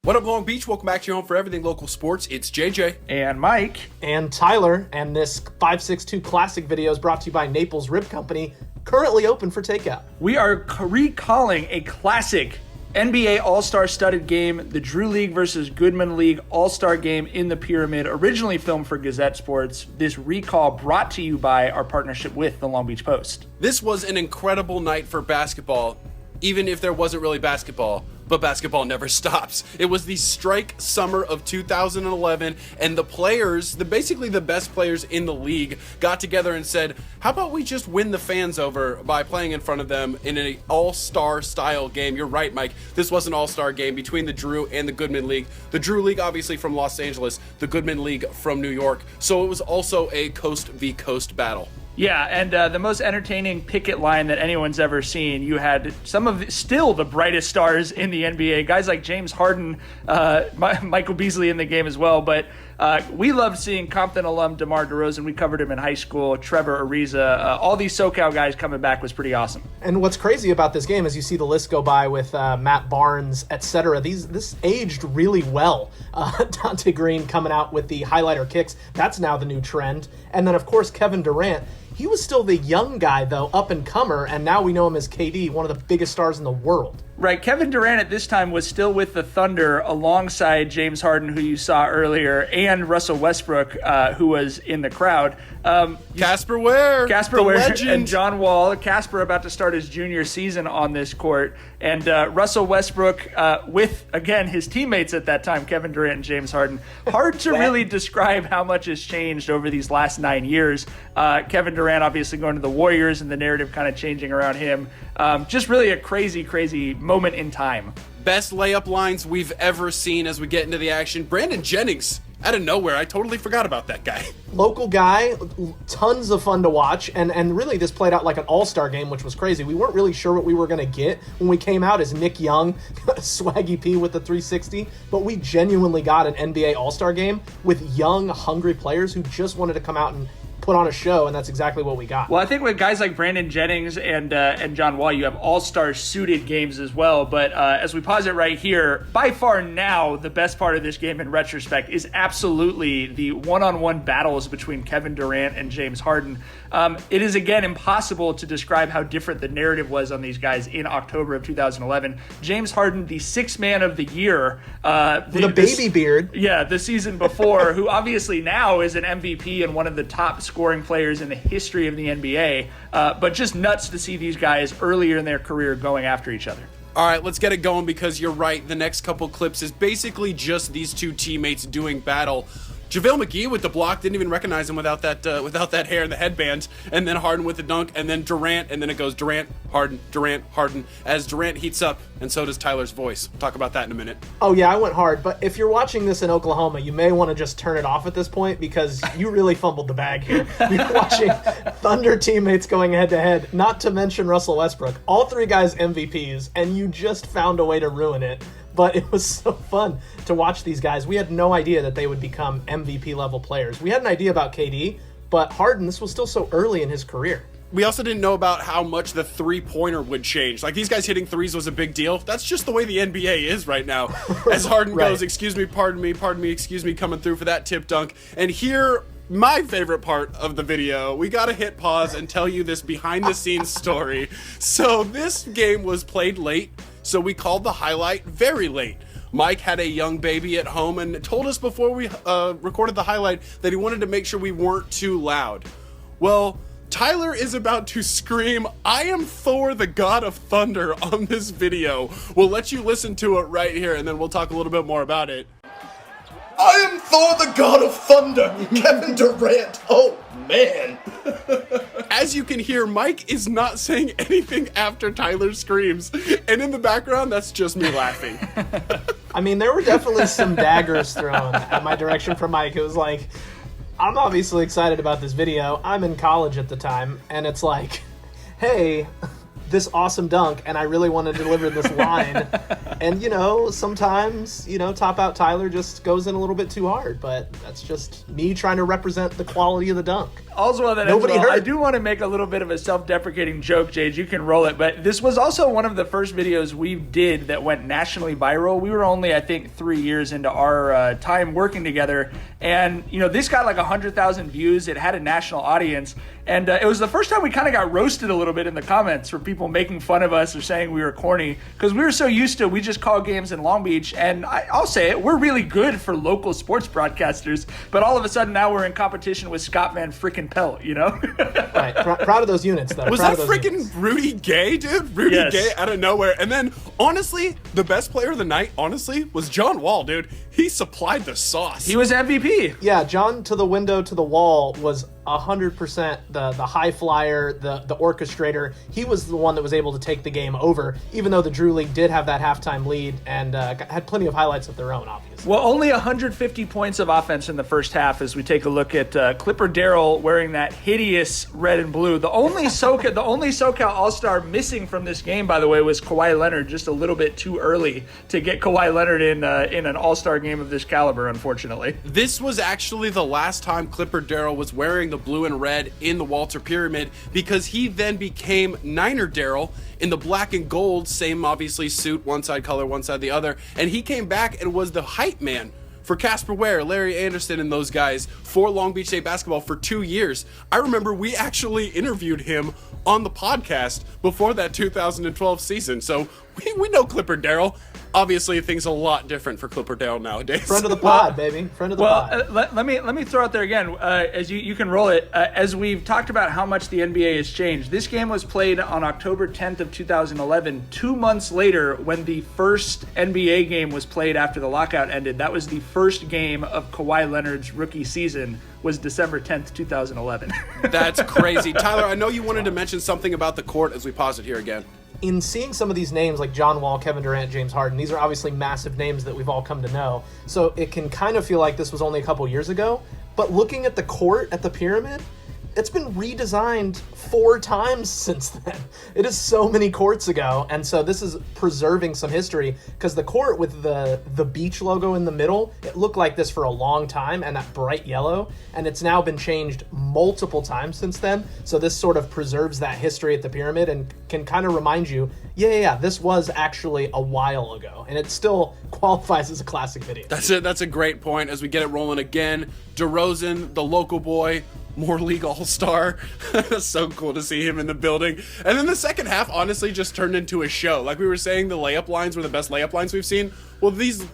What up, Long Beach? Welcome back to your home for everything local sports. It's JJ. And Mike. And Tyler. And this 562 Classic video is brought to you by Naples Rib Company, currently open for takeout. We are recalling a classic NBA All-Star studded game, the Drew League versus Goodman League All-Star game in the Pyramid, originally filmed for Gazette Sports. This recall brought to you by our partnership with the Long Beach Post. This was an incredible night for basketball, even if there wasn't really basketball. But basketball never stops. It was the strike summer of 2011, and the players, basically the best players in the league, got together and said, how about we just win the fans over by playing in front of them in an all-star style game? You're right, Mike. This was an all-star game between the Drew and the Goodman League. The Drew League, obviously, from Los Angeles, the Goodman League from New York. So it was also a coast v. coast battle. Yeah, and the most entertaining picket line that anyone's ever seen. You had still the brightest stars in the NBA, guys like James Harden, Michael Beasley in the game as well. But we loved seeing Compton alum DeMar DeRozan. We covered him in high school. Trevor Ariza, all these SoCal guys coming back was pretty awesome. And what's crazy about this game is you see the list go by with Matt Barnes, etc. This aged really well. Dante Green coming out with the highlighter kicks. That's now the new trend. And then, of course, Kevin Durant. He was still the young guy, though, up-and-comer, and now we know him as KD, one of the biggest stars in the world. Right, Kevin Durant at this time was still with the Thunder alongside James Harden, who you saw earlier, and Russell Westbrook, who was in the crowd. Casper Ware, and John Wall. Casper about to start his junior season on this court. And Russell Westbrook with, again, his teammates at that time, Kevin Durant and James Harden. Hard to really describe how much has changed over these last 9 years. Kevin Durant obviously going to the Warriors and the narrative kind of changing around him. Just really a crazy moment in time. Best layup lines we've ever seen as we get into the action. Brandon Jennings, out of nowhere. I totally forgot about that guy. Local guy, tons of fun to watch, and really this played out like an all-star game, which was crazy. We weren't really sure what we were going to get when we came out as Nick Young, Swaggy P with the 360, but we genuinely got an NBA all-star game with young, hungry players who just wanted to come out and put on a show, and that's exactly what we got. Well, I think with guys like Brandon Jennings and John Wall, you have all-star suited games as well. But as we pause it right here, by far now the best part of this game in retrospect is absolutely the one-on-one battles between Kevin Durant and James Harden. It is, again, impossible to describe how different the narrative was on these guys in October of 2011. James Harden, the sixth man of the year. With a baby beard. Yeah, the season before, who obviously now is an MVP and one of the top scoring players in the history of the NBA. But just nuts to see these guys earlier in their career going after each other. All right, let's get it going because you're right. The next couple clips is basically just these two teammates doing battle. JaVale McGee with the block, didn't even recognize him without that hair and the headband. And then Harden with the dunk, and then Durant, and then it goes Durant, Harden, as Durant heats up, and so does Tyler's voice. We'll talk about that in a minute. Oh yeah, I went hard, but if you're watching this in Oklahoma, you may want to just turn it off at this point because you really fumbled the bag here. You're watching Thunder teammates going head-to-head, not to mention Russell Westbrook. All three guys MVPs, and you just found a way to ruin it. But it was so fun to watch these guys. We had no idea that they would become MVP level players. We had an idea about KD, but Harden, this was still so early in his career. We also didn't know about how much the three-pointer would change. Like, these guys hitting threes was a big deal. That's just the way the NBA is right now. As Harden goes, excuse me, pardon me, excuse me, coming through for that tip dunk. And here, my favorite part of the video, we gotta hit pause and tell you this behind-the-scenes story. So this game was played late. So we called the highlight very late. Mike had a young baby at home and told us before we recorded the highlight that he wanted to make sure we weren't too loud. Well, Tyler is about to scream, "I am Thor, the God of Thunder" on this video. We'll let you listen to it right here, and then we'll talk a little bit more about it. I am Thor, the God of Thunder, Kevin Durant. Oh, man. As you can hear, Mike is not saying anything after Tyler screams. And in the background, that's just me laughing. I mean, there were definitely some daggers thrown at my direction from Mike. It was like, I'm obviously excited about this video. I'm in college at the time. And it's like, hey, this awesome dunk, and I really want to deliver this line. And, sometimes, Top Out Tyler just goes in a little bit too hard, but that's just me trying to represent the quality of the dunk. Also, that Nobody heard. I do want to make a little bit of a self-deprecating joke, Jade. You can roll it, but this was also one of the first videos we did that went nationally viral. We were only, I think, 3 years into our time working together, and this got like 100,000 views. It had a national audience, and it was the first time we kind of got roasted a little bit in the comments for people making fun of us or saying we were corny, because we were so used to we just call games in Long Beach, and I'll say it, we're really good for local sports broadcasters, but all of a sudden now we're in competition with Scott Van Frickin' Pelt, Right. Proud of those units, though. Was that freaking Rudy Gay, dude? Rudy Yes. Gay out of nowhere. And then, honestly, the best player of the night, was John Wall, dude. He supplied the sauce. He was MVP. Yeah, John to the window to the wall was 100% the high flyer, the orchestrator. He was the one that was able to take the game over, even though the Drew League did have that halftime lead and had plenty of highlights of their own, obviously. Well, only 150 points of offense in the first half as we take a look at Clipper Darrell wearing that hideous red and blue. The only SoCal All-Star missing from this game, by the way, was Kawhi Leonard, just a little bit too early to get Kawhi Leonard in an All-Star game of this caliber, unfortunately. This was actually the last time Clipper Darrell was wearing the blue and red in the Walter Pyramid, because he then became Niner Darrell in the black and gold, same obviously suit, one side color, one side the other, and he came back and was the hype man for Casper Ware, Larry Anderson, and those guys for Long Beach State basketball for 2 years. I remember we actually interviewed him on the podcast before that 2012 season, so we know Clipper Darrell. Obviously, things are a lot different for Clipper Darrell nowadays. Friend of the pod, baby. Friend of the pod. Let me throw out there again, as you can roll it. As we've talked about how much the NBA has changed, this game was played on October 10th of 2011. 2 months later, when the first NBA game was played after the lockout ended, that was the first game of Kawhi Leonard's rookie season, was December 10th, 2011. That's crazy. Tyler, I know you wanted to mention something about the court as we pause it here again. In seeing some of these names like John Wall, Kevin Durant, James Harden, these are obviously massive names that we've all come to know. So it can kind of feel like this was only a couple years ago. But looking at the court at the Pyramid, it's been redesigned 4 times since then. It is so many courts ago, and so this is preserving some history, because the court with the beach logo in the middle, it looked like this for a long time, and that bright yellow, and it's now been changed multiple times since then. So this sort of preserves that history at the Pyramid and can kind of remind you, yeah, this was actually a while ago, and it still qualifies as a classic video. That's a great point. As we get it rolling again, DeRozan, the local boy, more league all-star. That's so cool to see him in the building. And then the second half honestly just turned into a show. Like we were saying, the layup lines were the best layup lines we've seen. Well, these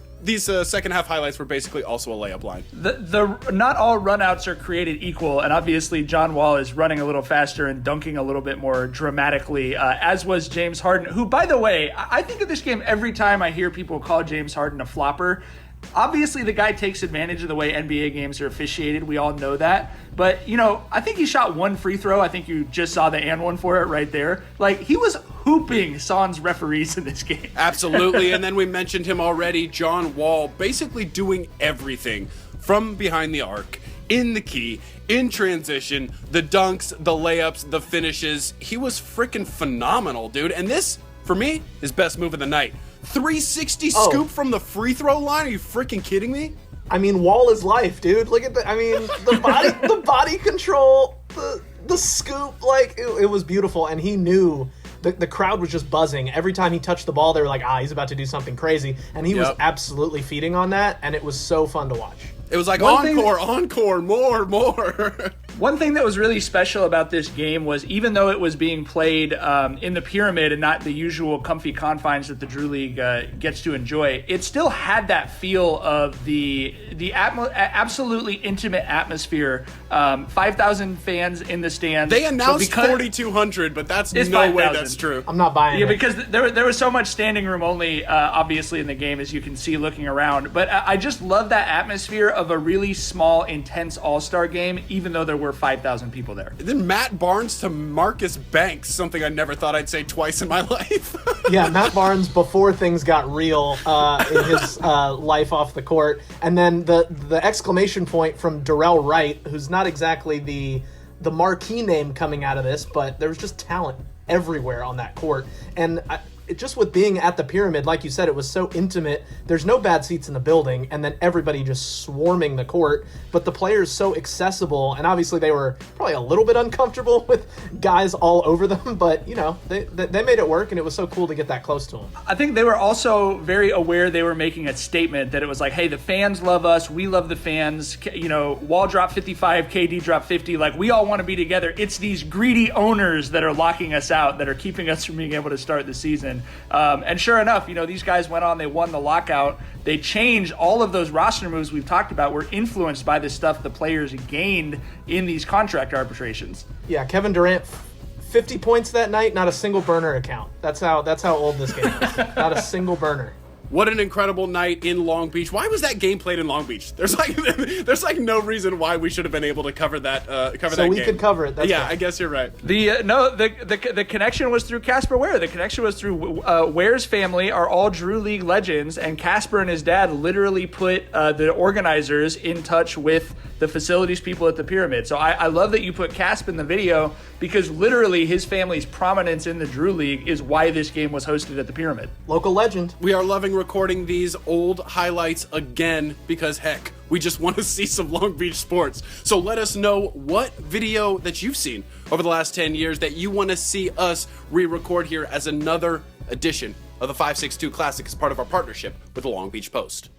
second half highlights were basically also a layup line. The not all runouts are created equal, and obviously John Wall is running a little faster and dunking a little bit more dramatically, as was James Harden, who, by the way, I think of this game every time I hear people call James Harden a flopper. Obviously, the guy takes advantage of the way NBA games are officiated. We all know that. But, I think he shot 1 free throw. I think you just saw the and one for it right there. Like, he was hooping Sans referees in this game. Absolutely. And then we mentioned him already, John Wall, basically doing everything from behind the arc, in the key, in transition, the dunks, the layups, the finishes. He was freaking phenomenal, dude. And this, for me, is best move of the night. 360 scoop from the free throw line? Are you freaking kidding me? I mean, Wall is life, dude. Look at the body control, the scoop, like it was beautiful, and he knew the crowd was just buzzing. Every time he touched the ball, they were like, he's about to do something crazy, and he was absolutely feeding on that, and it was so fun to watch. It was like encore, more. One thing that was really special about this game was, even though it was being played in the Pyramid and not the usual comfy confines that the Drew League gets to enjoy, it still had that feel of the absolutely intimate atmosphere. 5,000 fans in the stands. They announced 4,200, but that's no 5, way that's true. I'm not buying it. Yeah, because there was so much standing room only, obviously, in the game, as you can see looking around. But I just love that atmosphere of a really small, intense all-star game, even though there were 5,000 people there. Then Matt Barnes to Marcus Banks, something I never thought I'd say twice in my life. Yeah, Matt Barnes before things got real in his life off the court. And then the exclamation point from Darrell Wright, who's not exactly the marquee name coming out of this, but there was just talent everywhere on that court. And just with being at the Pyramid, like you said, it was so intimate. There's no bad seats in the building, and then everybody just swarming the court. But the players so accessible, and obviously they were probably a little bit uncomfortable with guys all over them. But they made it work, and it was so cool to get that close to them. I think they were also very aware they were making a statement that it was like, hey, the fans love us, we love the fans. Wall dropped 55, KD dropped 50. Like, we all want to be together. It's these greedy owners that are locking us out, that are keeping us from being able to start the season. And sure enough, these guys went on, they won the lockout. They changed all of those roster moves we've talked about were influenced by the stuff the players gained in these contract arbitrations. Yeah, Kevin Durant, 50 points that night, not a single burner account. That's how old this game is. Not a single burner. What an incredible night in Long Beach. Why was that game played in Long Beach? There's like no reason why we should have been able to cover that that so we game. Could cover it. That's I guess you're right. The connection was through Casper Ware. The connection was through Ware's family are all Drew League legends, and Casper and his dad literally put the organizers in touch with the facilities people at the Pyramid. So I love that you put Casper in the video, because literally his family's prominence in the Drew League is why this game was hosted at the Pyramid. Local legend. We are loving recording these old highlights again because, heck, we just want to see some Long Beach sports. So let us know what video that you've seen over the last 10 years that you want to see us re-record here as another edition of the 562 Classic as part of our partnership with the Long Beach Post.